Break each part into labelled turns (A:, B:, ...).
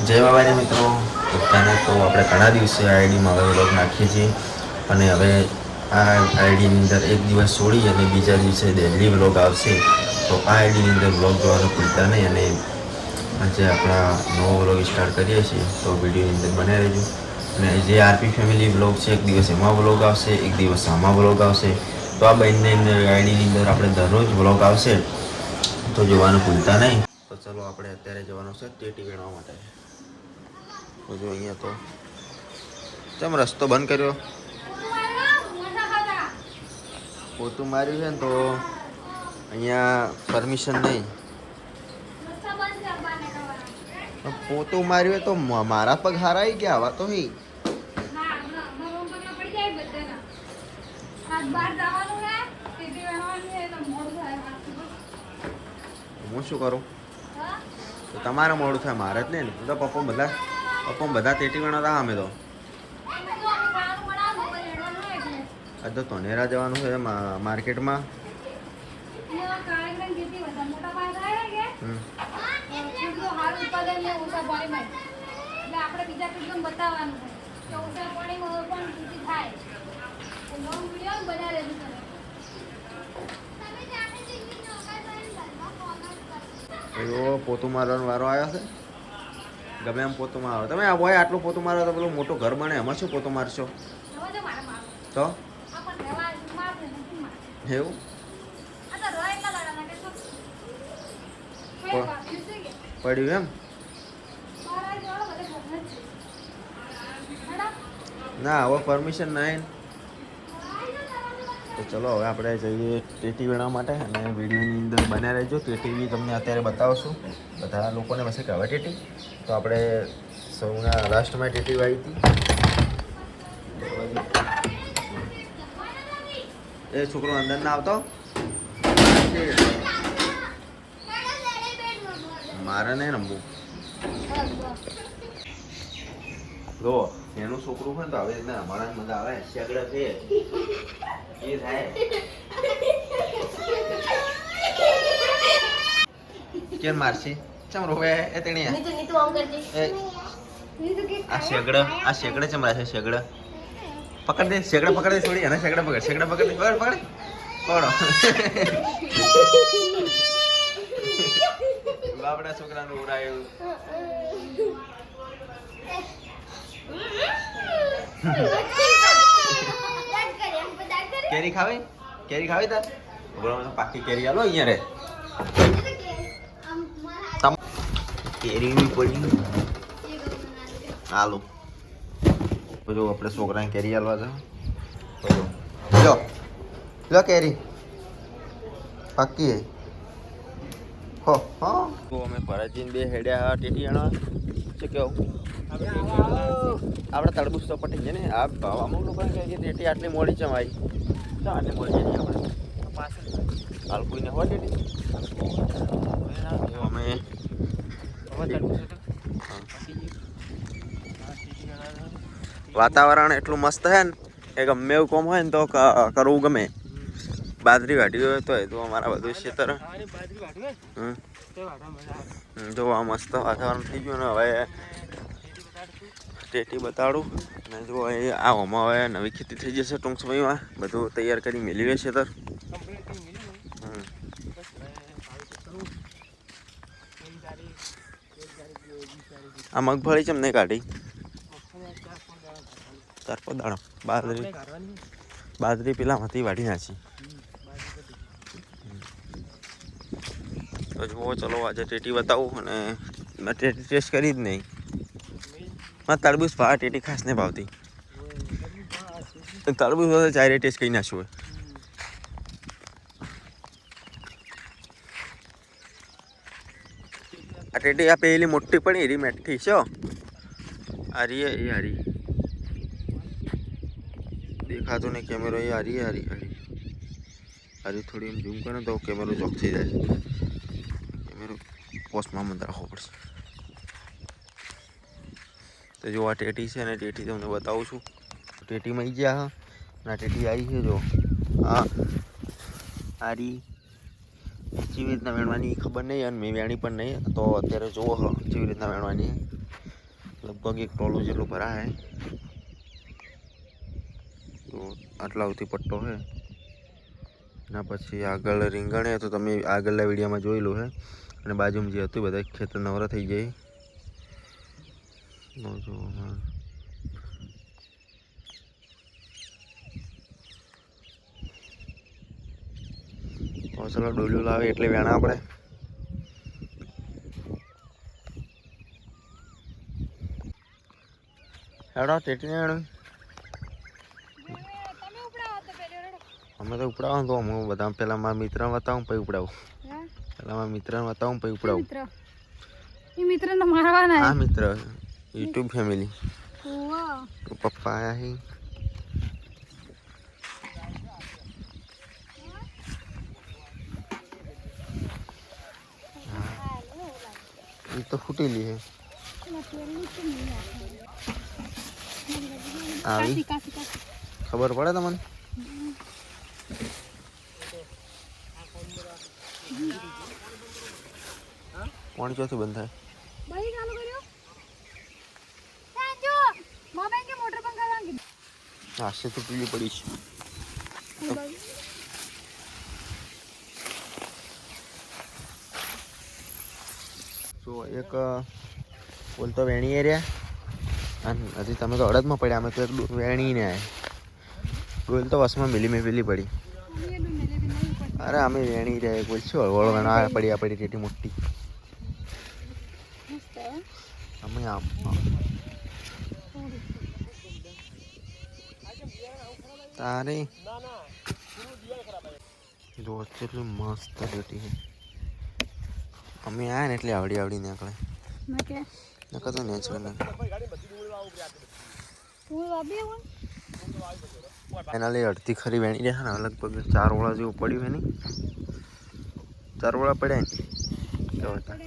A: જય બાબાજી મિત્રો. અત્યારે તો આપણે ઘણા દિવસે આઈડીમાં હવે વ્લોગ નાખીએ છીએ અને હવે આ આઈડીની અંદર એક દિવસ છોડી અને બીજા દિવસે ડેલી વ્લોગ આવશે. તો આ આઈડીની અંદર વ્લોગ જોવાનું ભૂલતા નહીં અને આજે આપણા નવો વ્લોગ સ્ટાર્ટ કરીએ છીએ તો વિડીયોની અંદર બન્યા રહેજો. અને જે આરપી ફેમિલી વ્લોગ છે એક દિવસ એમાં વ્લોગ આવશે, એક દિવસ આમાં વ્લોગ આવશે. તો આ બંને આઈડીની અંદર આપણે દરરોજ વ્લોગ આવશે તો જોવાનું ભૂલતા નહીં. તો ચલો આપણે અત્યારે જવાનું છે ટેટી વેણવા માટે. તો જો અહીંયા તો ચમ રસ્તો બંધ કર્યો, પોતું માર્યું છે ને તો અહીંયા પરમિશન નહીં. પોતું માર્યું તો મારા પગ હારા આવી ગયા. આવા તો હી હું શું કરું? તો તમારે મોડું થાય, મારે જ નહીં ને. તો પપ્પા બધા તેટી વેણા હતા. અમે તો આજ તો તોનેરા જવાનું છે માર્કેટમાં. એવો પોતું મારવાનો વારો આવ્યો છે. ગમે એમ પોતું મારો તમે. આ હોય આટલું પોતું મારો તો પેલું મોટું ઘર બને, એમાં શું પોતું મારશો? તો એવું પડ્યું એમ? ના, હવે પરમિશન નહીં. તો ચલો હવે આપણે જઈએ ટેટી વેણવા માટે અને વિડીયોની અંદર બન્યા રહેજો. ટેટી તમને અત્યારે બતાવશું. બધા લોકોને પાસે કે હવે ટેટી તો આપણે સૌના લાસ્ટમાં ટેટી વાળી હતી. એ છોકરો અંદર ના આવતો મારે નહીં રમવું. જો એનું છોકરું હોય ને તો આવી રીતના અમારા મજા આવે. શેગડા છે એ થાય. કેમ મારશે? ચમ રોવે એ તેણી આ શેગડા ચમ રાખે? શેગડા પકડ દે, શેગડા પકડ દે. છોડી અને શેગડા પકડ, શેગડા પકડ દે. પકડ પકડ પકડો. બાપડા છોકરાનું ઉરાયું. કેરી ખાવી? કેરી ખાવી તાર? પાકી કેરી આલો અહીંયા રે. કેરી બી પડી આલો. જો આપણે છોકરાને કેરી આલવા છે. લો લો કેરી પાકી હો. હા તો અમે ભરતજીને બે હેડ્યા ટેટી આણવા. શું કેવું? આપણે તડબૂચ તો પટી છે ને. આ ભાવ અમુક લોકો કહે કે ટેટી આટલી મોડી છે ભાઈ. તો આટલી મોડી છે આપણે હાલ કોઈને હોય ટેટી અમે વાતાવરણ એટલું મસ્ત છે ને કે ગમે એવું કોમ હોય ને તો કરવું ગમે. બાજરી વાટી હોય તો અમારા બધું ખેતર જો આ મસ્ત વાતાવરણ થઈ ગયું ને. હવે ટેટી બતાડું અને જો આમાં હવે નવી ખેતી થઈ જશે ટૂંક સમયમાં. બધું તૈયાર કરી મેળવી રહેશે ખેતર. આ મગફળી ચમ નહીં કાઢી? તાર દાડો બાજરી પેલામાંથી વાઢી નાખી. તો જુઓ ચલો આજે ટેટી બતાવું. અને મેં ટેટી ટેસ્ટ કરી જ નહીં. મારે તરબૂચ ભાવ ટેટી ખાસ નહીં ભાવતી. તરબૂચ તો ચારે ટેસ્ટ કરી નાખ્યું હોય. આ ટેટી આ પેલી મોટી પડી એરી મેઠી છે. હારી એ હારી દેખાતું નહીં કેમેરો. એ હારી હારી હારી હારી થોડી એમ ઝૂમ કરે તો કેમેરો ચોક થઈ જાય. કેમેરો પોસ્ટમાં મંદ રાખવો પડશે. તો જો આ ટેટી છે અને ટેટી તમને બતાવું છું. ટેટીમાં આવી ગયા હા અને ટેટી આવી છે. જો આ હારી કેવી રીતના વેણવાની ખબર નહીં અને મેં વેણી પણ નહીં. તો અત્યારે જુઓ કેવી રીતના વેણવાની. લગભગ એક ટોલું જેટલું ભરાય તો આટલા સુધી પટ્ટો છે ના પછી આગળ રીંગણ તો તમે આગળના વિડીયોમાં જોયેલું છે અને બાજુમાં જે હતું બધા ખેતર નવરા થઈ જાય તો ચલો ડોલ્યું લાવે એટલે વેણા આપણે હેડો ટેટી વેણું અમે તો ઉપડાવું તો હું બધા પેલા મારા મિત્ર બતાવું પછી ઉપડાવું પેલા મારા મિત્ર બતાવું પછી ઉપડાવું
B: મિત્ર ને મારવાના
A: હા મિત્ર યુટ્યુબ ફેમિલી પપ્પા આયા હી ये तो फूटेली है આવી ખબર પડે તમને કોણ ચોથી બંધ થાય
B: ભાઈ ચાલુ કર્યો સાંજો મામા કે મોટર પંખા વાંગી
A: આશે તો પીલી પડી છે તો એક બોલતો વેણી એરિયા અને હજી તમે તો અડદમાં પડ્યા અમે તો એક વેણીને આવ્યા ડોલ તો વસમાં મિલી પેલી પડી અરે અમે વેણી રહ્યા બોલ છો હળવળ વેણા પડ્યા પડી એટલી મોટી અમે આમ તારે જો કેટલી મસ્ત રેટી છે અમે આયા ને એટલે આવડી નીકળે નકર તો નેચરલ એના લઈ અડધી ખરી વેણી રહ્યા ને લગભગ 4 ઓળા જેવું પડ્યું હે નહીં 4 ઓળા પડ્યા ને કેવા હતા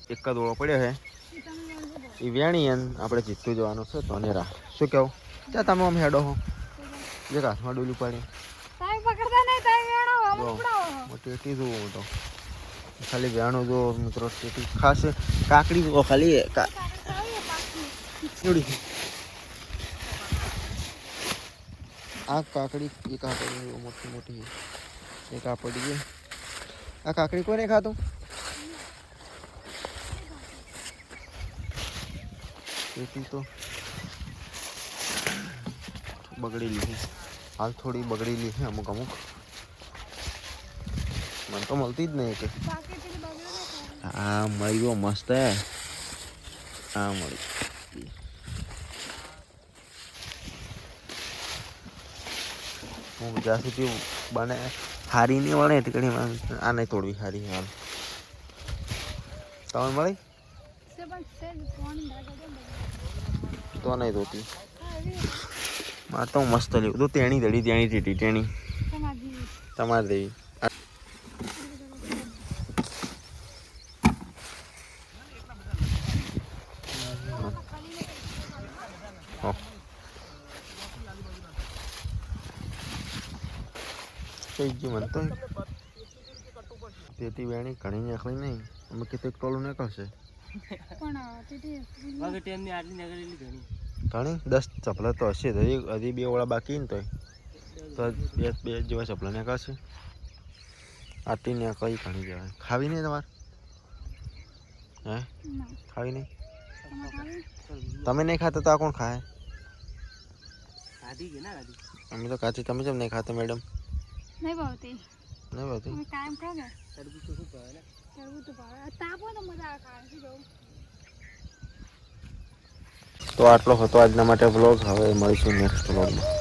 A: એક જ ઓળો પડ્યો છે એ વેણી આપણે જીતતું જવાનું છે તો નેરા શું કેવું ત્યાં તમે આમ હેડો હો જે હાથમાં ડોલું પાડી ટેટી જુઓ તો ખાલી વેણું જો મિત્રો ટેટી ખાસ કાકડી જુઓ ખાલી આ કાકડી એ કાકડી મોટી મોટી એક આ પડી ગઈ આ કાકડી કોને ખાતું ટેટી તો બગડેલી છે હાલ થોડી બગડેલી છે અમુક મને તો મળતી જ નહીં કે હા મળી મસ્ત હે હા મળી હું જ્યાં સુધી બને હારી નહીં મળે એટલે ઘણી આ નહીં તોડવી હારી હાલ તમને મળી તો નહીં ધોતી મારે તો મસ્ત લેવું તો તેણી દડી તેણી ટીટી તેણી તમારે દેવી થઈ ગયું મને તો તેથી વેણી ઘણી નીકળી નહીં અમે કેટલીક ટોલું નીકળશે ઘણી 10 ચપલા તો હશે હજી 2 ઓળા બાકી ને તો બે જેવા ચપલા નીકળશે આટી ને કઈ ઘણી જવાય ખાવી નહીં તમારે હે ખાવી નહીં તમે નહીં ખાતા તો આ કોણ ખાય અમે તો કાચી તમે કેમ નહીં ખાતા મેડમ
B: नहीं भावती
A: नहीं भावती
B: मैं कायम खा गया तरबूज तो खूब भावे ना तरबूज तो भावे तापो तो मजा आ खाने से जाऊं
A: તો આટલો હતો આજના માટે વ્લોગ હવે મળીશું નેક્સ્ટ વ્લોગમાં